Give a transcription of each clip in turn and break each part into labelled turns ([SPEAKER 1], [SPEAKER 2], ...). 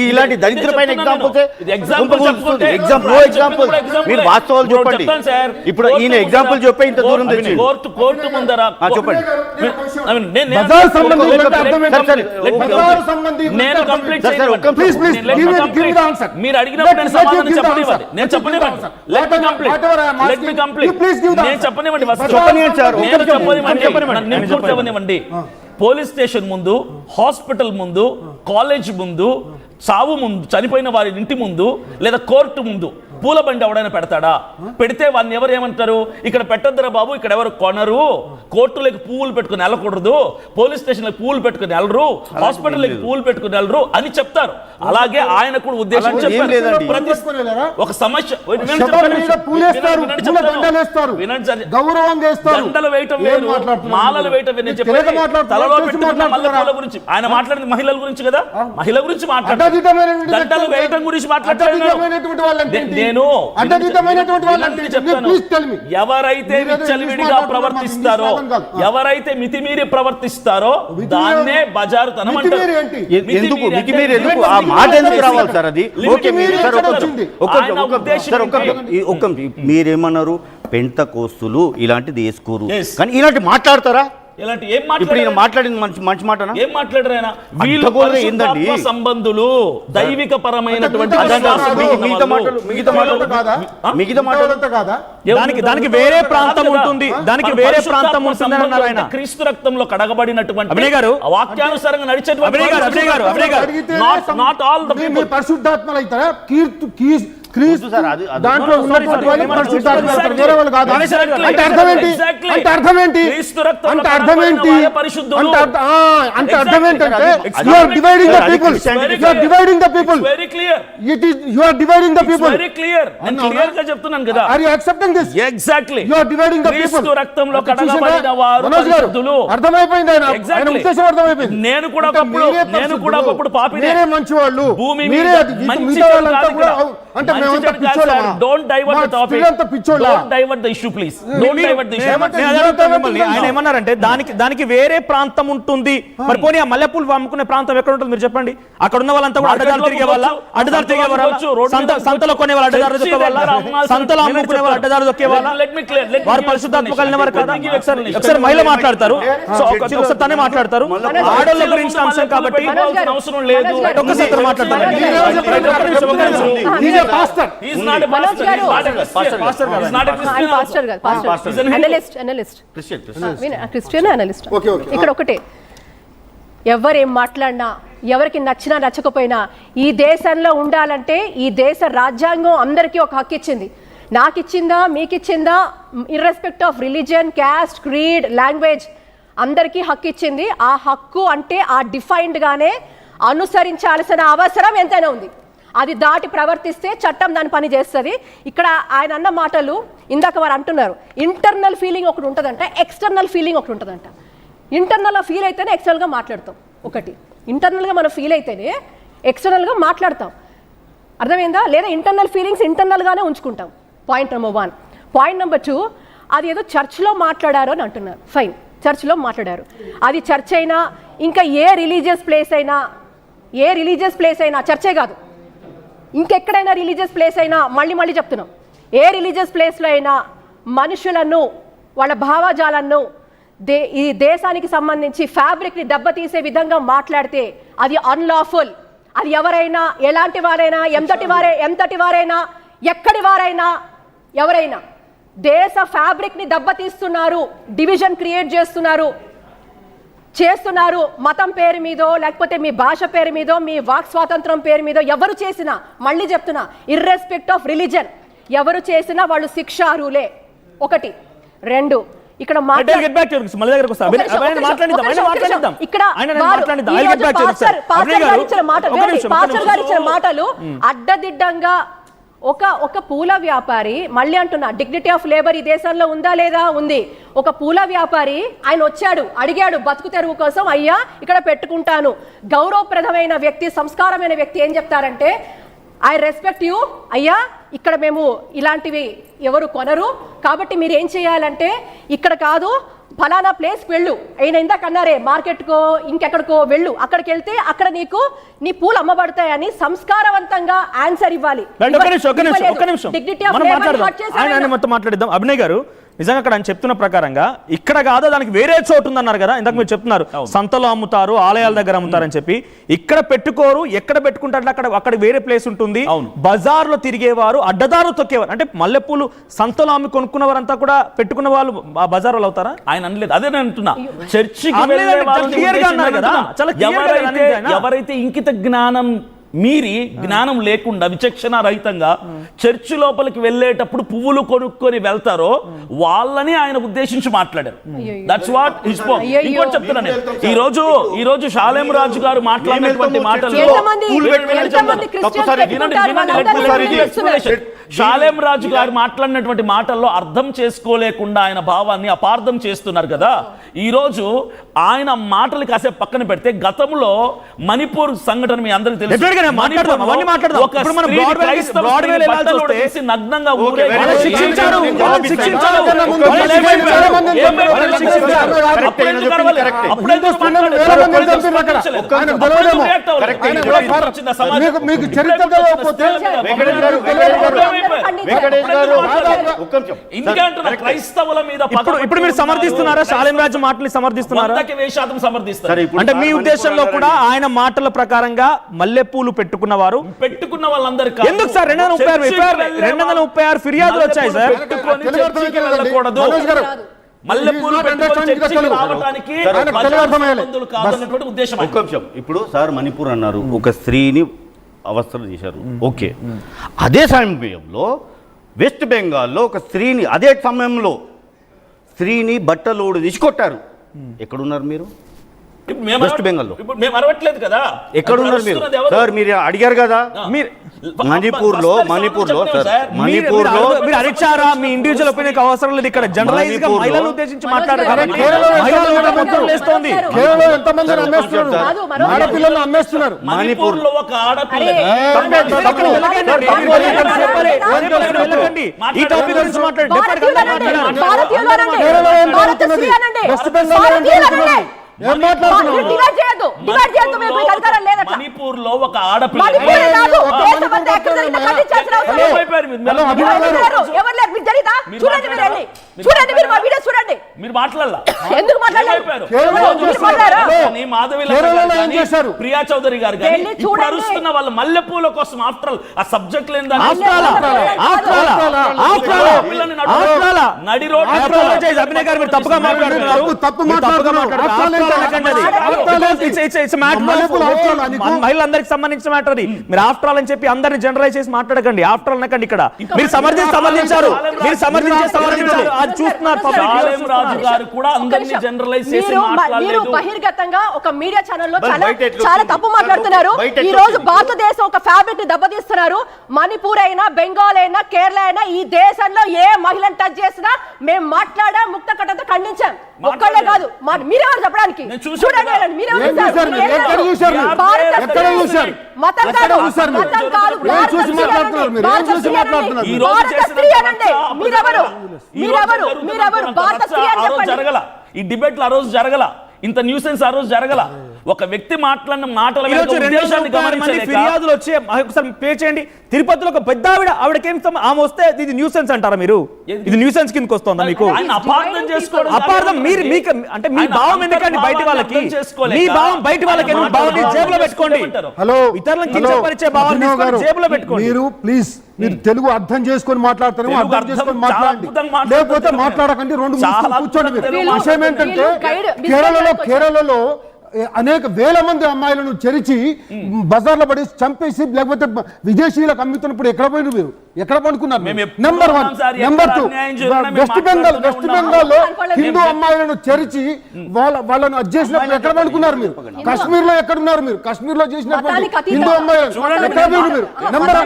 [SPEAKER 1] ఇలాంటి దరిద్రమైన ఎగ్జాంపుల్ మీరు వాస్తవాలు చెప్పండి. ఇప్పుడు ఈయన ఎగ్జాంపుల్ చెప్పే ఇంత దూరం తెచ్చి
[SPEAKER 2] కోర్టు ముందర చెప్పండి. మీరు అడిగినప్పుడు నేను సమాధానం చెప్పనివ్వండి. నేను చెప్పనివ్వండి. చెప్పనివ్వండి. పోలీస్ స్టేషన్ ముందు, హాస్పిటల్ ముందు, కాలేజ్ ముందు, చావు ముందు, చనిపోయిన వారి ఇంటి ముందు లేదా కోర్టు ముందు పూల బండి ఎవడైనా పెడతాడా? పెడితే వాడిని ఎవరు ఏమంటారు? ఇక్కడ పెట్టొద్దురా బాబు, ఇక్కడ ఎవరు కొనరు, కోర్టులకు పువ్వులు పెట్టుకుని వెళ్ళకూడదు, పోలీస్ స్టేషన్లకు పువ్వులు పెట్టుకుని వెళ్ళరు, హాస్పిటల్కి పువ్వులు పెట్టుకుని వెళ్ళరు అని చెప్తారు. అలాగే ఆయన కూడా ఉద్దేశం ఒక సమస్య దండలు వేయటం వేరు, మాలలు వేయటం వేరు. నేను చెప్పేది తలలో పెట్టుకున్న మల్లెపూల గురించి. ఆయన మాట్లాడింది మహిళల గురించి కదా, మహిళ గురించి మాట్లాడారు, దండలు వేయటం గురించి మాట్లాడారు. ఎవరైతే విచ్చలవిడిగా ప్రవర్తిస్తారో, ఎవరైతే మితిమీరి ప్రవర్తిస్తారో దాన్నే బజారుతనం అంటారు.
[SPEAKER 1] ఎందుకు మితిమీరి ఎందుకు ఆ మాట ఎందుకు రావాలి సార్? అది ఓకే. మీరేమన్నారు? పెంట కోస్తులు ఇలాంటిది వేసుకోరు, కానీ ఇలాంటి మాట్లాడతారా?
[SPEAKER 2] ఇలాంటి ఏం మాట్లాడింది
[SPEAKER 1] మంచి మాట
[SPEAKER 2] ఏం మాట్లాడారు ఆయన? వీళ్ళు సంబంధులు, దైవిక పరమైనటువంటి
[SPEAKER 3] దానికి వేరే ప్రాంతం ఉంటుంది, దానికి వేరే ప్రాంతం ఉంటుంది అన్నారు ఆయన.
[SPEAKER 2] క్రీస్తు రక్తంలో కడగబడినటువంటి వాక్యానుసారంగా నడిచేటువంటి
[SPEAKER 4] పరిశుద్ధాత్మలు అవుతారా?
[SPEAKER 2] చెప్తున్నాను కదా. నేను కూడా ఒకప్పుడు పాపినే,
[SPEAKER 4] మంచివాళ్ళు,
[SPEAKER 2] భూమి
[SPEAKER 3] ఆయన ఏమన్నారంటే దానికి వేరే ప్రాంతం ఉంటుంది. మరి పోనీ ఆ మల్లెపూలు అమ్ముకునే ప్రాంతం ఎక్కడ ఉంటుంది మీరు చెప్పండి? అక్కడ ఉన్న వాళ్ళంతా కూడా అడ్డదారులు తిరిగే వాళ్ళ, సంతలో కొనే వాళ్ళు అడ్డదారులు దొక్కే వాళ్ళ, సంతలో అమ్ముకునే వాళ్ళు అడ్డదారులు దొక్కే వాళ్ళ, వారు పరిశుద్ధాత్మ కలిగిన వారు కదా. ఒకసారి మహిళ మాట్లాడతారు, ఒకసారి తనే మాట్లాడతారు. ఆడోళ్ళ గురించి అంశం కాబట్టి
[SPEAKER 2] అవసరం లేదు.
[SPEAKER 3] ఒక్కసారి మాట్లాడతారు.
[SPEAKER 5] ఇక్కడ ఒకటే, ఎవరేం మాట్లాడినా, ఎవరికి నచ్చినా నచ్చకపోయినా ఈ దేశంలో ఉండాలంటే ఈ దేశ రాజ్యాంగం అందరికీ ఒక హక్కు ఇచ్చింది. నాకు ఇచ్చిందా, మీకు ఇచ్చిందా, irrespective of religion, caste, creed, language అందరికీ హక్కు ఇచ్చింది. ఆ హక్కు అంటే ఆ డిఫైన్డ్గానే అనుసరించాల్సిన అవసరం ఎంతైనా ఉంది. అది దాటి ప్రవర్తిస్తే చట్టం దాని పని చేస్తుంది. ఇక్కడ ఆయన అన్న మాటలు ఇందాక వారు అంటున్నారు, ఇంటర్నల్ ఫీలింగ్ ఒకటి ఉంటుందంట, ఎక్స్టర్నల్ ఫీలింగ్ ఒకటి ఉంటుందంట. ఇంటర్నల్గా ఫీల్ అయితేనే ఎక్స్టర్నల్గా మాట్లాడతాం. ఒకటి ఇంటర్నల్గా మనం ఫీల్ అయితేనే ఎక్స్టర్నల్గా మాట్లాడతాం. అర్థమైందా? లేదా ఇంటర్నల్ ఫీలింగ్స్ ఇంటర్నల్గానే ఉంచుకుంటాం. Point number 1. పాయింట్ నెంబర్ 2, అది ఏదో చర్చ్లో మాట్లాడారు అని అంటున్నారు. ఫైన్, చర్చ్లో మాట్లాడారు. అది చర్చ్ అయినా, ఇంకా ఏ రిలీజియస్ ప్లేస్ అయినా చర్చే కాదు, ఇంకెక్కడైనా రిలీజియస్ ప్లేస్ అయినా, మళ్ళీ చెప్తున్నాం, ఏ రిలీజియస్ ప్లేస్లో అయినా మనుషులను, వాళ్ళ భావజాలను, ఈ దేశానికి సంబంధించి ఫ్యాబ్రిక్ని దెబ్బతీసే విధంగా మాట్లాడితే అది అన్లాఫుల్. అది ఎవరైనా, ఎలాంటి వారైనా, ఎంతటి వారైనా, ఎక్కడి వారైనా, ఎవరైనా దేశ ఫ్యాబ్రిక్ని దెబ్బతీస్తున్నారు, డివిజన్ క్రియేట్ చేస్తున్నారు, మతం పేరు మీదో, లేకపోతే మీ భాష పేరు మీదో, మీ వాక్ స్వాతంత్రం పేరు మీదో ఎవరు చేసినా, మళ్ళీ చెప్తున్నా, ఇర్రెస్పెక్ట్ ఆఫ్ రిలీజన్ ఎవరు చేసినా వాళ్ళు శిక్షార్హులే. 1. 2, ఇక్కడ మాటలు అడ్డదిడ్డంగా ఒక పూల వ్యాపారి, మళ్ళీ అంటున్నా, డిగ్నిటీ ఆఫ్ లేబర్ ఈ దేశంలో ఉందా లేదా? ఉంది. ఒక పూల వ్యాపారి ఆయన వచ్చాడు, అడిగాడు బతుకు తెరువు కోసం, అయ్యా ఇక్కడ పెట్టుకుంటాను. గౌరవప్రదమైన వ్యక్తి, సంస్కారమైన వ్యక్తి ఏం చెప్తారంటే, ఐ రెస్పెక్ట్ యూ అయ్యా, ఇక్కడ మేము ఇలాంటివి ఎవరు కొనరు, కాబట్టి మీరు ఏం చేయాలంటే ఇక్కడ కాదు, ఫలానా ప్లేస్కి వెళ్ళు, ఆయన ఇందాక అన్నారే మార్కెట్కో ఇంకెక్కడికో వెళ్ళు, అక్కడికి వెళ్తే అక్కడ నీకు నీ పూలు అమ్మబడతాయని సంస్కారవంతంగా ఆన్సర్ ఇవ్వాలి.
[SPEAKER 3] ఒక్క నిమిషం మనం మాట్లాడదాం. ఆయన మొత్తం మాట్లాడిద్దాం. అభినయ్ గారు, నిజంగా అక్కడ ఆయన చెప్తున్న ప్రకారంగా ఇక్కడ కాదో దానికి వేరే చోటు ఉందన్నారు కదా, ఇందాక మీరు చెప్తున్నారు సంతలో అమ్ముతారు, ఆలయాల దగ్గర అమ్ముతారని చెప్పి. ఇక్కడ పెట్టుకోరు, ఎక్కడ పెట్టుకుంటారు అక్కడ వేరే ప్లేస్ ఉంటుంది. బజార్ లో తిరిగేవారు, అడ్డదారులు తొక్కేవారు, అంటే మల్లెపూలు సంతలో అమ్మి కొనుక్కున్న వారంతా కూడా పెట్టుకున్న వాళ్ళు బజార్ వాళ్ళు అవుతారా?
[SPEAKER 2] ఆయన అనలేదు, అదే నేను అంటున్నా. చర్చికి ఎవరైతే ఇంకిత జ్ఞానం మీరి జ్ఞానం లేకుండా విచక్షణ రహితంగా చర్చి లోపలికి వెళ్ళేటప్పుడు పువ్వులు కొనుక్కొని వెళ్తారో వాళ్ళని ఆయన ఉద్దేశించి మాట్లాడారు. That's what his point. ఇంకోటి చెప్తున్నాను, ఈ రోజు షాలేం రాజు గారు మాట్లాడినటువంటి మాటల్లో షాలేం రాజు గారు మాట్లాడినటువంటి మాటల్లో అర్థం చేసుకోలేకుండా ఆయన భావాన్ని అపార్థం చేస్తున్నారు కదా. ఈ రోజు ఆయన మాటలు కాసేపు పక్కన పెడితే గతంలో మణిపూర్ సంఘటన మీ అందరికీ తెలుసు. నగ్నంగా క్రైస్తవుల మీద
[SPEAKER 3] ఇప్పుడు మీరు సమర్థిస్తున్నారా? షాలేం రాజు మాటలు సమర్థిస్తున్నారా? అంటే మీ ఉద్దేశంలో కూడా ఆయన మాటల ప్రకారంగా మల్లెపూలు పెట్టుకున్న వాళ్ళందరూ ఎందుకు సార్ 236 ఫిర్యాదులు వచ్చాయి సార్?
[SPEAKER 1] ఇప్పుడు సార్ మణిపూర్ అన్నారు, ఒక స్త్రీని అవస్థలు చేశారు, ఓకే. అదే సమయంలో వెస్ట్ బెంగాల్లో ఒక స్త్రీని అదే సమయంలో స్త్రీని బట్టలోడు తీసుకొట్టారు. ఎక్కడున్నారు మీరు? వెస్ట్ బెంగాల్లో
[SPEAKER 2] మేము అరవట్లేదు కదా.
[SPEAKER 1] ఎక్కడ ఉన్నారు మీరు? సార్ మీరు అడిగారు కదా, మణిపూర్లో సార్ మణిపూర్లో
[SPEAKER 3] మీరు అరిచారా? మీ ఇండివిజువల్ ఒపీనియన్ అవసరం లేదు. ఇక్కడ జనరలైజ్ గా మహిళలను ఉద్దేశించి మాట్లాడారు.
[SPEAKER 2] మణిపూర్ లో ఒక ఆడపిల్ల
[SPEAKER 3] ఈ టాపిక్ గురించి మాట్లాడండి.
[SPEAKER 2] మణిపూర్ లో ఒక ఆడపిల్ల మీరు మాట్లాడాల ప్రియా చౌదరి గారు అరుస్తున్న వాళ్ళ మల్లెపూల కోసం ఆఫ్టర్ ఆల్ ఆ సబ్జెక్ట్ లేని నడి రోడ్
[SPEAKER 3] అభినయ్ గారు మీరు తప్పుగా మాట్లాడుతున్నారు. మహిళలందరికి సంబంధించిన మ్యాటర్ అది. మీరు ఆఫ్టర్ ఆల్ అని చెప్పి అందరిని జనరలైజ్ చేసి మాట్లాడకండి. ఆఫ్టర్ ఆల్ అనకండి. ఇక్కడ మీరు సమర్థించారు, అది చూస్తున్నారు.
[SPEAKER 5] బహిర్గతంగా ఒక మీడియా ఛానల్లో చాలా తప్పు మాట్లాడుతున్నారు. ఈ రోజు భారతదేశం ఒక ఫ్యాబ్రిక్ ని దెబ్బతీస్తున్నారు. మణిపూర్ అయినా, బెంగాల్ అయినా, కేరళ అయినా, ఈ దేశంలో ఏ మహిళను టచ్ చేసినా మేము మాట్లాడాం, ముక్త కట్టతో ఖండించాం. ఒక్కళ్ళే కాదు, మీరెవరు చెప్పడానికి? చూడండి,
[SPEAKER 2] ఈ డిబేట్లు ఆ రోజు జరగల, ఇంత న్యూసెన్స్ ఆ రోజు జరగల. ఒక వ్యక్తి మాట్లాడిన మాటల
[SPEAKER 3] ఫిర్యాదులు వచ్చి ఒకసారి ప్లే చేయండి. తిరుపతిలో ఒక పెద్ద ఆవిడకేం ఆమె వస్తే ఇది న్యూసెన్స్ అంటారా మీరు? ఇది న్యూసెన్స్ కిందకి వస్తుందా మీకు? అపార్థం మీరు మీకు అంటే మీ భావం ఎందుకండి బయట వాళ్ళకి? మీ భావం బయట వాళ్ళకి భావాన్ని జేబులో పెట్టుకోండి.
[SPEAKER 4] హలో,
[SPEAKER 3] ఇతరులను కించపరిచే భావాన్ని జేబులో పెట్టుకోండి.
[SPEAKER 4] మీరు ప్లీజ్ మీరు తెలుగు అర్థం చేసుకొని మాట్లాడతారు, అర్థం చేసుకొని మాట్లాడండి, లేకపోతే మాట్లాడకండి. రెండు కూర్చోండి. విషయం ఏంటంటే కేరళలో అనేక వేల మంది అమ్మాయిలను చెరిచి బజార్లో పడి చంపేసి లేకపోతే విదేశీయులకు అమ్ముతున్నప్పుడు ఎక్కడ పోయిన మీరు? ఎక్కడ పడుకున్నారు? నెంబర్ 1. నెంబర్ 2, వెస్ట్ బెంగాల్లో హిందూ అమ్మాయిలను చెరిచి వాళ్ళను అది చేసినప్పుడు ఎక్కడ పడుకున్నారు మీరు? కాశ్మీర్ లో ఎక్కడ ఉన్నారు మీరు? కాశ్మీర్ లో చేసినప్పుడు హిందూ అమ్మాయిలు ఎక్కడ పోయిన మీరు? నెంబర్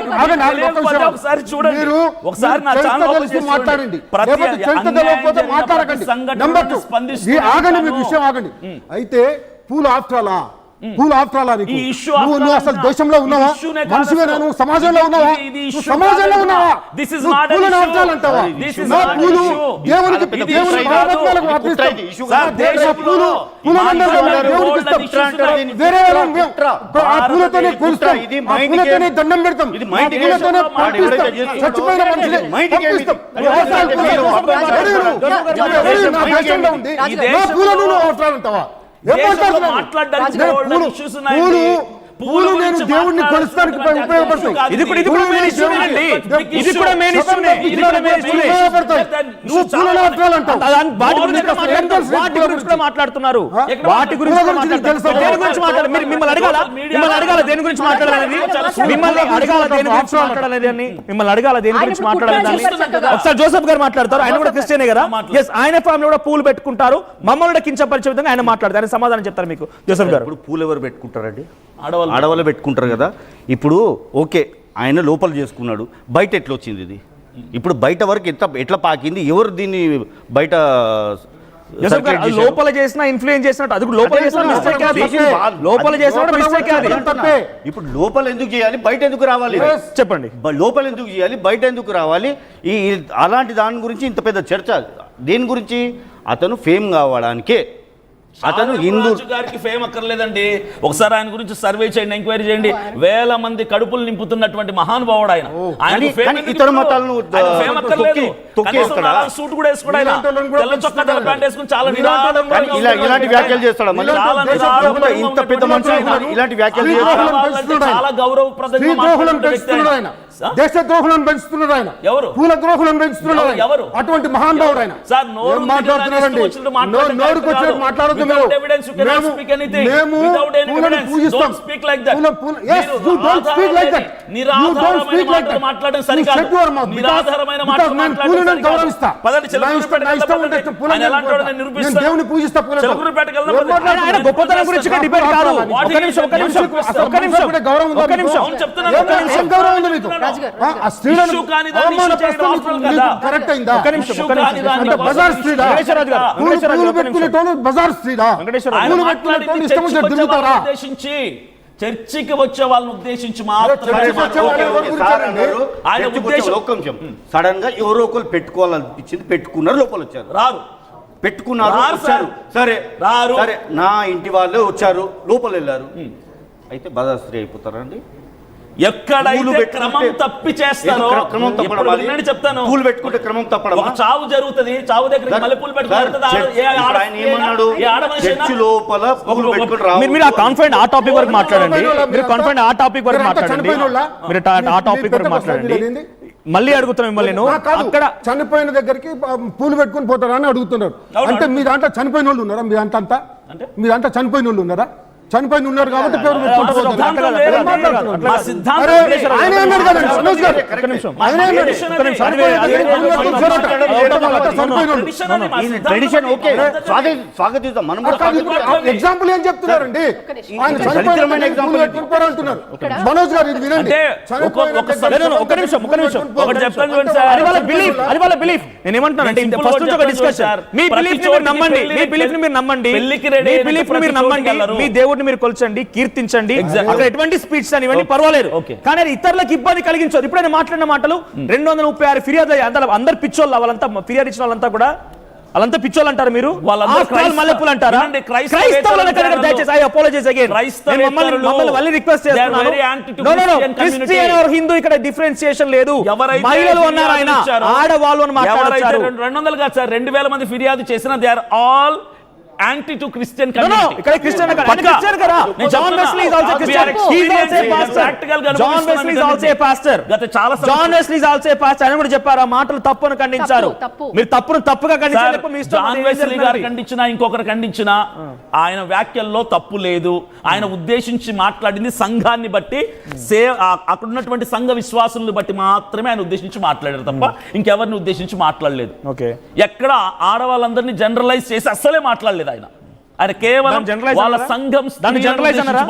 [SPEAKER 4] మీరు మాట్లాడండి, లేకపోతే చరిత్ర తెలియకపోతే మాట్లాడకండి. నెంబర్ 2, ఆగండి, మీరు విషయం ఆగండి. అయితే పూలు ఆఫ్టర్ ఆల్ పూలు ఆఫ్టర్ ఆల్
[SPEAKER 2] ఈ issue
[SPEAKER 4] నువ్వు అసలు
[SPEAKER 2] after all
[SPEAKER 4] దేశంలో ఉన్నావా?
[SPEAKER 2] ఈ issue నే కాదు
[SPEAKER 4] మనిషివేనా
[SPEAKER 2] అసలు.
[SPEAKER 4] నువ్వు? సమాజంలో ఉన్నావా?
[SPEAKER 2] ఇది
[SPEAKER 4] నువ్వు
[SPEAKER 2] issue
[SPEAKER 4] సమాజంలో
[SPEAKER 2] కాదు.
[SPEAKER 4] ఉన్నావా?
[SPEAKER 2] This is
[SPEAKER 4] నువ్వు
[SPEAKER 2] not an
[SPEAKER 4] పూలను
[SPEAKER 2] issue.
[SPEAKER 4] ఆఫ్టర్ ఆల్ అంటావా?
[SPEAKER 2] This is
[SPEAKER 4] నా
[SPEAKER 2] not an
[SPEAKER 4] పూలు
[SPEAKER 2] issue.
[SPEAKER 4] దేవునికి
[SPEAKER 1] ఇది
[SPEAKER 4] దేవుని
[SPEAKER 1] issue
[SPEAKER 4] భావోద్వేగాలకు
[SPEAKER 1] కాదు.
[SPEAKER 4] అర్పిస్తాం.
[SPEAKER 1] ఇది issue
[SPEAKER 2] సార్,
[SPEAKER 1] కాదు.
[SPEAKER 2] దేశంలో
[SPEAKER 4] పూలు
[SPEAKER 2] ఈ
[SPEAKER 4] దండలు
[SPEAKER 2] మానవుల
[SPEAKER 4] దేవునికి
[SPEAKER 2] గోల్డ్
[SPEAKER 4] ఇస్తాం.
[SPEAKER 2] issues ఉన్నాయి.
[SPEAKER 4] వేరే వాళ్ళని మేము ఆ పూలతోనే కొలుస్తాం.
[SPEAKER 1] ఇది
[SPEAKER 4] ఆ
[SPEAKER 1] మైండ్
[SPEAKER 4] పూలతోనే
[SPEAKER 1] గేమ్.
[SPEAKER 4] దండం పెడతాం.
[SPEAKER 1] ఇది
[SPEAKER 4] ఆ
[SPEAKER 1] మైండ్ గేమ్.
[SPEAKER 4] పూలతోనే
[SPEAKER 1] వాడు ఎవరైతే
[SPEAKER 4] పంపిస్తాం.
[SPEAKER 1] చేస్తున్నాడో
[SPEAKER 4] చచ్చిపోయిన మనిషిని
[SPEAKER 1] ఇది మైండ్ గేమ్.
[SPEAKER 4] పంపిస్తాం.
[SPEAKER 1] ఇది
[SPEAKER 4] అవసరాలు
[SPEAKER 1] ఇది
[SPEAKER 4] పూలు.
[SPEAKER 1] ఇది
[SPEAKER 4] ఎవరు నా దేశంలో ఉంది
[SPEAKER 2] ఈ
[SPEAKER 4] నా
[SPEAKER 2] దేశంలో
[SPEAKER 4] పూలను నువ్వు అవసరాలు అంటావా? ఏం
[SPEAKER 2] దేశంలో
[SPEAKER 4] మాట్లాడుతున్నావు?
[SPEAKER 2] మాట్లాడడానికి
[SPEAKER 4] నేను
[SPEAKER 2] గోల్డ్
[SPEAKER 4] పూలు-
[SPEAKER 2] issues ఉన్నాయండి.
[SPEAKER 4] పూలు నేను దేవుడిని కొలుస్తానికి ఉపయోగపడతాయి.
[SPEAKER 3] ఇది కూడా మెయిన్ ఇష్యూ అండి. ఇది కూడా మెయిన్ ఇష్యూనే. ఇది కూడా మెయిన్ ఇష్యూనే.
[SPEAKER 4] నువ్వు పూలను అవసరాలు అంటావు.
[SPEAKER 3] వాటి గురించి కూడా మాట్లాడుతున్నారు. వాటి గురించి కూడా మాట్లాడుతున్నారు. వాటి గురించి కూడా మాట్లాడుతున్నారు. దేని గురించి మాట్లాడాలి? మిమ్మల్ని అడగాల దేని గురించి మాట్లాడాలని? మిమ్మల్ని అడగాల దేని గురించి మాట్లాడాలి అని? మిమ్మల్ని అడగాల దేని గురించి మాట్లాడాలని? ఒకసారి జోసెఫ్ గారు మాట్లాడతారు. ఆయన కూడా క్రిస్టియనే కదా. ఎస్, ఆయన ఫ్యామిలీ కూడా పూలు పెట్టుకుంటారు. మమ్మల్ని కించపరిచే విధంగా ఆయన మాట్లాడతారు. ఆయన సమాధానం చెప్తారు మీకు జోసెఫ్ గారు.
[SPEAKER 1] ఇప్పుడు పూలు ఎవరు పెట్టుకుంటారండి?
[SPEAKER 2] ఆడవాళ్ళు.
[SPEAKER 1] ఆడవాళ్ళు పెట్టుకుంటారు కదా. ఇప్పుడు ఓకే, ఆయన లోపల చేసుకున్నాడు, బయట ఎట్లా వచ్చింది ఇది? ఇప్పుడు బయట వరకు ఎట్లా పాకింది? ఎవరు దీన్ని బయట
[SPEAKER 3] జోసెఫ్ గారు, అది లోపల చేసిన ఇన్ఫ్లుయెన్స్ చేసినట్టు అది కూడా లోపల చేసిన మిస్టేక్ అది. లోపల చేసిన మిస్టేక్ అది.
[SPEAKER 1] ఇప్పుడు లోపల ఎందుకు చేయాలి, బయట ఎందుకు రావాలి?
[SPEAKER 3] చెప్పండి.
[SPEAKER 1] లోపల ఎందుకు చేయాలి, బయట ఎందుకు రావాలి? అలాంటి దాని గురించి ఇంత పెద్ద చర్చ దేని గురించి? అతను ఫేమ్ కావడానికే. అతను హిందూ
[SPEAKER 2] గారికి ఫేమ్ అక్కర్లేదండి. ఒకసారి ఆయన గురించి సర్వే చేయండి, ఎంక్వైరీ చేయండి. వేల మంది కడుపులు నింపుతున్నటువంటి మహానుభావుడు ఆయన.
[SPEAKER 1] ఇతర మతాలను
[SPEAKER 2] సూట్ కూడా వేసుకోడు ఆయన. తెల్ల చొక్కా తెల్ల ప్యాంట్ వేసుకుని చాలా
[SPEAKER 1] ఇలాంటి వ్యాఖ్యలు చేస్తాడు. ఇంత పెద్ద మనిషి ఇలాంటి వ్యాఖ్యలు
[SPEAKER 2] చాలా గౌరవప్రదంగా
[SPEAKER 4] దేశద్రోహులను పెంచుతున్నాడు ఆయన.
[SPEAKER 2] ఎవరు?
[SPEAKER 4] పూల ద్రోహులను పెంచుతున్నాడు ఆయన.
[SPEAKER 2] ఎవరు?
[SPEAKER 4] అటువంటి మహానుభావుడు ఆయన.
[SPEAKER 2] సార్, నోరు
[SPEAKER 4] మాట్లాడుతున్నారండి. నోరుకు వచ్చినట్టు మాట్లాడొద్దు. మేము పూలను పూజిస్తాం. గౌరవిస్తా. దేవుని పూజిస్తా.
[SPEAKER 3] ఆయన గొప్పతనం గురించి డిబేట్ కాదు.
[SPEAKER 4] గౌరవం ఉంది మీకు. కరెక్ట్ అయిందా? బజార్ స్ట్రీట్ పెట్టుకునేటోళ్ళు బజార్ స్ట్రీట్ ఇష్టం వచ్చినట్టు తిరుగుతారా?
[SPEAKER 2] చర్చికి వచ్చే వాళ్ళని ఉద్దేశించి
[SPEAKER 1] సడన్ గా ఎవరో ఒకరు పెట్టుకోవాలనిపించింది, పెట్టుకున్నారు, లోపల వచ్చారు.
[SPEAKER 2] రారు,
[SPEAKER 1] పెట్టుకున్నారు, వచ్చారు. సరే
[SPEAKER 2] రారు,
[SPEAKER 1] సరే, నా ఇంటి వాళ్ళే వచ్చారు, లోపల వెళ్ళారు. అయితే బజార్ స్త్రీ అయిపోతారండి.
[SPEAKER 2] ఎక్కడైతే క్రమం తప్పి చేస్తారో, చెప్తాను,
[SPEAKER 1] పూలు పెట్టుకుంటే క్రమం తప్పడం.
[SPEAKER 2] ఒక చావు జరుగుతుంది, చావు దగ్గర మల్లెపూలు
[SPEAKER 3] మీరు ఆ కాన్ఫిడెంట్ ఆ టాపిక్ వరకు మాట్లాడండి. మీరు కాన్ఫిడెంట్ ఆ టాపిక్ వరకు మాట్లాడండి. మీరు ఆ టాపిక్ వరకు మాట్లాడండి. మళ్ళీ అడుగుతున్నాం మిమ్మల్ని, నేను అక్కడ
[SPEAKER 4] చనిపోయిన దగ్గరికి పూలు పెట్టుకుని పోతారా అని అడుగుతున్నారు. అంటే మీ దాంట్లో చనిపోయిన వాళ్ళు ఉన్నారా? మీ దాంట్లో మీ దాంట్లో చనిపోయిన వాళ్ళు ఉన్నారా? చనిపోయిన ఉన్నారు కాబట్టి పేరు ఎగ్జాంపుల్ ఏం చెప్తున్నారండి? అంటున్నారు మనోజ్ గారు, ఇది వినండి.
[SPEAKER 3] నేను ఏమంటున్నానంటే ఫస్ట్ నుంచి ఒక డిస్కషన్. మీ బిలీఫ్ ని మీరు నమ్మండి, మీ బిలీఫ్ ని మీరు నమ్మండి, మీ బిలీఫ్ ని మీరు నమ్మండి, మీ దేవుడిని మీరు కొల్చండి, కీర్తించండి. అక్కడ ఎటువంటి స్పీచ్ అనివ్వండి, పర్వాలేదు. కానీ ఇతరులకు ఇబ్బంది కలిగించదు. ఇప్పుడైనా మాట్లాడిన మాటలు 236 ఫిర్యాదు, అందరు పిచ్చోళ్ళు, వాళ్ళంతా ఫిర్యాదు ఇచ్చిన వాళ్ళంతా కూడా వాళ్ళంతా పిచ్చోళ్ళు అంటారు. మీరు మల్లెపూలు అంటారా? దయచేసి ఐ అపాలజైజ్ అగైన్. మమ్మల్ని మళ్ళీ రిక్వెస్ట్ చేస్తున్నాను. క్రిస్టియన్ ఆర్ హిందూ ఇక్కడ డిఫరెన్షియేషన్ లేదు. మహిళలు అన్నారు, ఆయన ఆడవాళ్ళు అని మాట్లాడారు.
[SPEAKER 2] 200 కాదు సార్, 2000 మంది ఫిర్యాదు చేసిన they are all anti to Christian community.
[SPEAKER 3] ఇక్కడ క్రిస్టియన్ కదా. John Wesley is also Christian. He is also a pastor. John Wesley is also a pastor. John Wesley is also a pastor. ఆయన కూడా చెప్పారు, ఆ మాటలు తప్పును ఖండించారు. మీరు తప్పును తప్పుగా ఖండించారు. మీ ఇష్టం.
[SPEAKER 2] జాన్ వెస్లీ గారు ఖండించినా, ఇంకొకరు ఖండించినా ఆయన వ్యాఖ్యల్లో తప్పు లేదు. ఆయన ఉద్దేశించి మాట్లాడింది సంఘాన్ని బట్టి, అక్కడ ఉన్నటువంటి సంఘ విశ్వాసులను బట్టి మాత్రమే ఆయన ఉద్దేశించి మాట్లాడారు తప్ప ఇంకెవరిని ఉద్దేశించి మాట్లాడలేదు. ఎక్కడ ఆడవాళ్ళందరినీ జనరలైజ్ చేసి అస్సలే మాట్లాడలేదు. ఆయన కేవలం వాళ్ళ సంఘం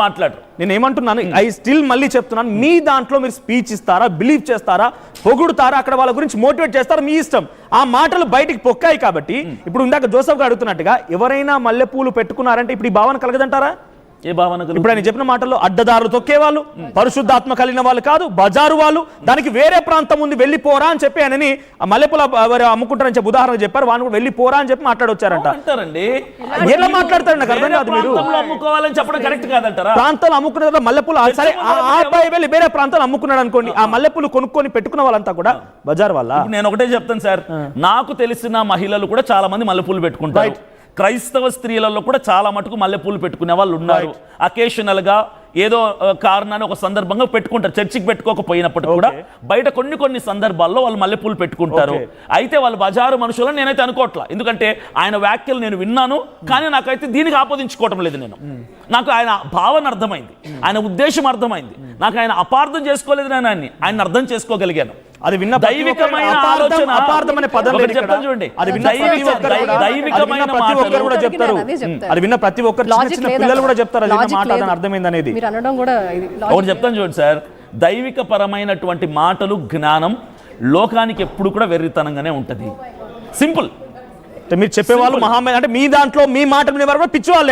[SPEAKER 2] మాట్లాడు.
[SPEAKER 3] నేను ఏమంటున్నాను, ఐ స్టిల్ మళ్ళీ చెప్తున్నాను, మీ దాంట్లో మీరు స్పీచ్ ఇస్తారా, బిలీవ్ చేస్తారా, పొగుడుతారా, అక్కడ వాళ్ళ గురించి మోటివేట్ చేస్తారా, మీ ఇష్టం. ఆ మాటలు బయటికి పొక్కాయి కాబట్టి ఇప్పుడు ఇందాక జోసెఫ్ గారు అడుగుతున్నట్టుగా ఎవరైనా మల్లెపూలు పెట్టుకున్నారంటే ఇప్పుడు ఈ భావన కలగదంటారా?
[SPEAKER 2] ఏ భావన
[SPEAKER 3] ఇప్పుడు ఆయన చెప్పిన మాటల్లో అడ్డదారులు తొక్కే వాళ్ళు, పరిశుద్ధాత్మ కలిగిన వాళ్ళు కాదు, బజారు వాళ్ళు, దానికి వేరే ప్రాంతం ఉంది వెళ్ళిపోరా అని చెప్పి ఆయనని మల్లెపూల అమ్ముకుంటారని చెప్పి ఉదాహరణ చెప్పారు, వాళ్ళు వెళ్ళిపోరా అని చెప్పి మాట్లాడొచ్చారంట.
[SPEAKER 2] అంటారండి
[SPEAKER 3] ఎలా మాట్లాడతారు నాకు అర్థం కాదు. మీరు
[SPEAKER 2] అమ్ముకోవాలని చెప్పడం కరెక్ట్ కాదంటారా?
[SPEAKER 3] ప్రాంతాలు అమ్ముకునే మల్లెపూలు సరే ఆ అబ్బాయి వెళ్ళి వేరే ప్రాంతాలు అమ్ముకున్నాడు అనుకోండి, ఆ మల్లెపూలు కొనుక్కొని పెట్టుకున్న వాళ్ళంతా కూడా బజార్ వల్ల.
[SPEAKER 2] నేను ఒకటే చెప్తాను సార్, నాకు తెలిసిన మహిళలు కూడా చాలా మంది మల్లెపూలు పెట్టుకుంటారు. క్రైస్తవ స్త్రీలలో కూడా చాలా మటుకు మల్లెపూలు పెట్టుకునే వాళ్ళు ఉన్నారు. అకేషనల్ గా ఏదో కారణాన్ని ఒక సందర్భంగా పెట్టుకుంటారు, చర్చికి పెట్టుకోకపోయినప్పటికీ కూడా బయట కొన్ని సందర్భాల్లో వాళ్ళు మల్లెపూలు పెట్టుకుంటారు. అయితే వాళ్ళు బజారు మనుషులను నేనైతే అనుకోవట్లా, ఎందుకంటే ఆయన వ్యాఖ్యలు నేను విన్నాను, కానీ నాకైతే దీనికి ఆపోదించుకోవటం లేదు. నాకు ఆయన భావన అర్థమైంది, ఆయన ఉద్దేశం అర్థమైంది, నాకు ఆయన అపార్థం చేసుకోలేదు, నేను ఆయన అర్థం చేసుకోగలిగాను.
[SPEAKER 3] అది విన్న
[SPEAKER 2] దైవికమైన ఆలోచన,
[SPEAKER 3] అపార్థమైన పదం లేదు ఇక్కడ.
[SPEAKER 2] చూడండి,
[SPEAKER 3] అది విన్న ప్రతి ఒక్కరు కూడా చెప్తారు, అది విన్న ప్రతి ఒక్కరు చిన్న పిల్లలు కూడా చెప్తారు అది విన్న మాట అని అర్థమైంది అనేది.
[SPEAKER 2] ఒకటి చెప్తాను చూడండి సార్, దైవిక పరమైనటువంటి మాటలు జ్ఞానం లోకానికి ఎప్పుడు కూడా వెర్రితనంగానే ఉంటది. సింపుల్.
[SPEAKER 3] మీరు చెప్పేవాళ్ళు మహామే అంటే మీ దాంట్లో మీ మాట వినేవారు కూడా పిచ్చి వాళ్ళే.